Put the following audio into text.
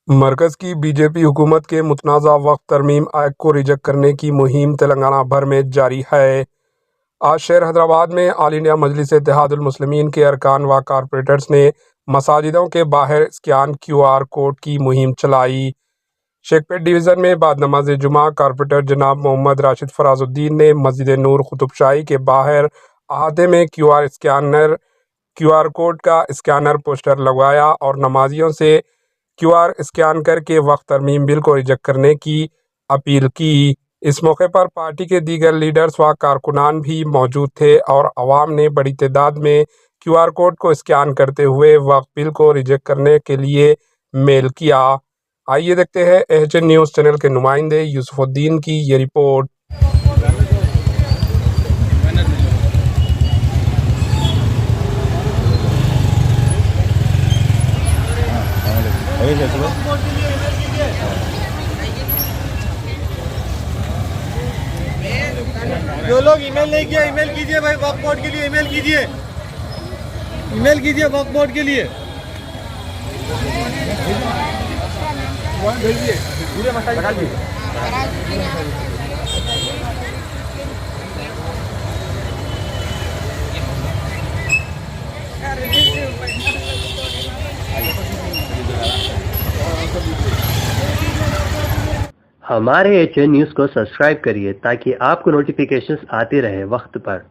मरकज की बीजेपी हुकूमत के मुतनाज़ा वक्फ तरमीम एक्ट को रिजेक्ट करने की मुहिम तेलंगाना भर में जारी है। आज शहर हैदराबाद में ऑल इंडिया मजलिस इत्तेहादुल मुस्लिमीन के अरकान व कारपोरेटर्स ने मसाजिदों के बाहर स्कैन QR कोड की मुहिम चलाई। शेखपेट डिवीज़न में बाद नमाज जुमा कारपोरेटर जनाब मोहम्मद राशिद फराजुद्दीन ने मस्जिद नूर कुतुबशाही के बाहर अहाते में QR कोड का स्कैनर पोस्टर लगवाया और नमाजियों से QR स्कैन करके वक्फ तरमीम बिल को रिजेक्ट करने की अपील की। इस मौके पर पार्टी के दीगर लीडर्स व कारकुनान भी मौजूद थे और अवाम ने बड़ी तादाद में QR कोड को स्कैन करते हुए वक्फ बिल को रिजेक्ट करने के लिए मेल किया। आइए देखते हैं AHN न्यूज़ चैनल के नुमाइंदे यूसुफुद्दीन की ये रिपोर्ट। जो लोग ईमेल नहीं किया ईमेल कीजिए भाई, वक्फ बोर्ड के लिए ईमेल कीजिए, ईमेल कीजिए वक्फ बोर्ड के लिए। हमारे AHN न्यूज़ को सब्सक्राइब करिए ताकि आपको नोटिफिकेशंस आते रहे वक्त पर।